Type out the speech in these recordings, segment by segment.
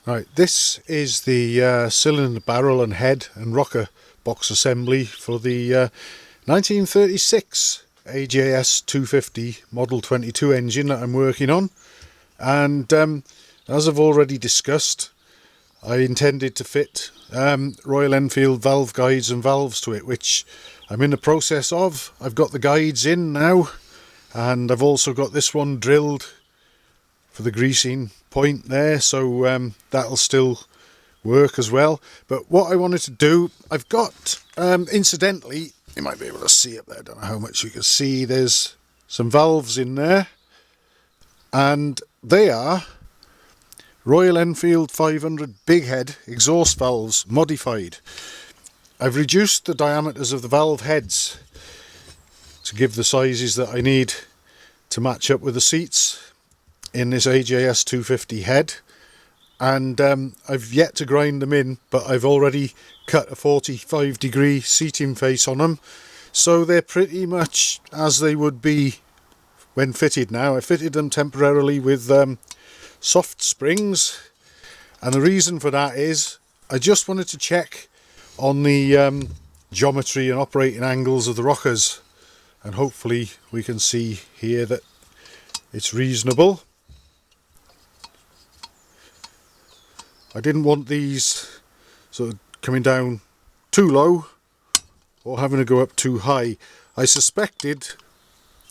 Right, this is the cylinder barrel and head and rocker box assembly for the 1936 AJS 250 Model 22 engine that I'm working on. And as I've already discussed, I intended to fit Royal Enfield valve guides and valves to it, which I'm in the process of. I've got the guides in now, and I've also got this one drilled for the greasing point there, so that'll still work as well. But what I wanted to do, I've got incidentally, you might be able to see up there, I don't know how much you can see, there's some valves in there, and they are Royal Enfield 500 big head exhaust valves modified. I've reduced the diameters of the valve heads to give the sizes that I need to match up with the seats in this AJS 250 head, and I've yet to grind them in, but I've already cut a 45-degree seating face on them, so they're pretty much as they would be when fitted now. I fitted them temporarily with soft springs, and the reason for that is I just wanted to check on the geometry and operating angles of the rockers, and hopefully we can see here that it's reasonable. I didn't want these sort of coming down too low or having to go up too high. I suspected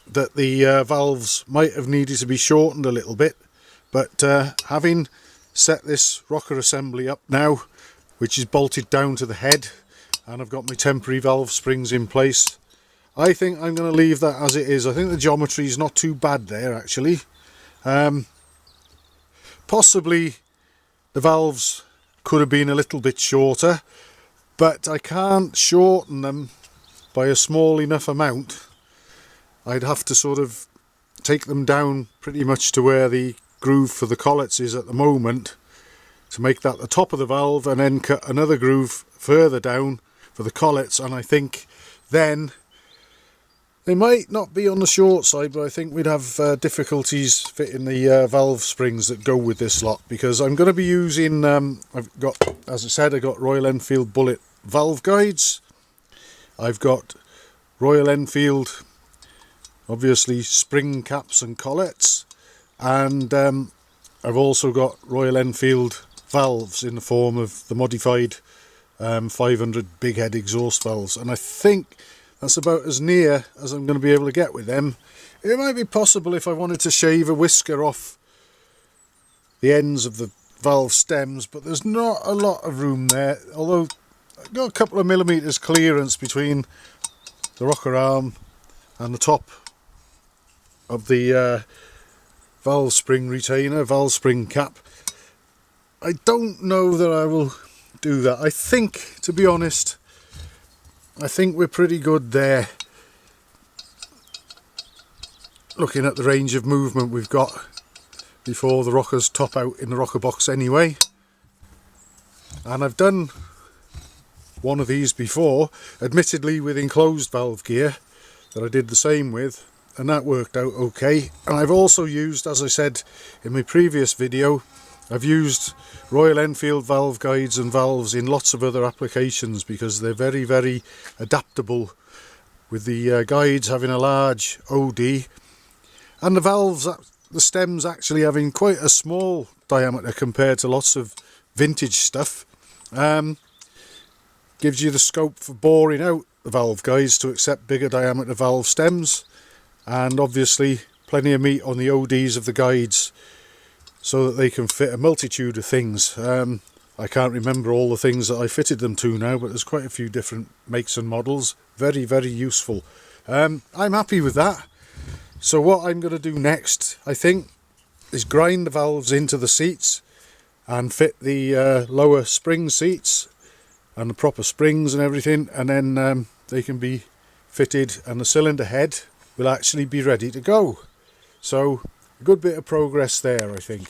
that the valves might have needed to be shortened a little bit, but having set this rocker assembly up now, which is bolted down to the head, and I've got my temporary valve springs in place, I think I'm going to leave that as it is. I think the geometry is not too bad there actually. Possibly the valves could have been a little bit shorter, but I can't shorten them by a small enough amount. I'd have to sort of take them down pretty much to where the groove for the collets is at the moment to make that the top of the valve, and then cut another groove further down for the collets, and I think then they might not be on the short side, but I think we'd have difficulties fitting the valve springs that go with this lot, because I'm going to be using, I've got, as I said, I got Royal Enfield bullet valve guides. I've got Royal Enfield, obviously, spring caps and collets, and I've also got Royal Enfield valves in the form of the modified 500 big head exhaust valves, and I think that's about as near as I'm going to be able to get with them. It might be possible if I wanted to shave a whisker off the ends of the valve stems, but there's not a lot of room there, although I've got a couple of millimeters clearance between the rocker arm and the top of the valve spring retainer, valve spring cap. I don't know that I will do that. I think, to be honest, I think we're pretty good there, looking at the range of movement we've got before the rockers top out in the rocker box anyway. And I've done one of these before, admittedly with enclosed valve gear, that I did the same with, and that worked out okay. And I've also used, as I said in my previous video, I've used Royal Enfield valve guides and valves in lots of other applications because they're very, very adaptable, with the guides having a large OD and the valves, the stems actually having quite a small diameter compared to lots of vintage stuff. Gives you the scope for boring out the valve guides to accept bigger diameter valve stems, and obviously plenty of meat on the ODs of the guides, so that they can fit a multitude of things. I can't remember all the things that I fitted them to now, but there's quite a few different makes and models. Very, very useful. I'm happy with that. So what I'm going to do next, I think, is grind the valves into the seats and fit the lower spring seats and the proper springs and everything, and then they can be fitted and the cylinder head will actually be ready to go. So a good bit of progress there, I think.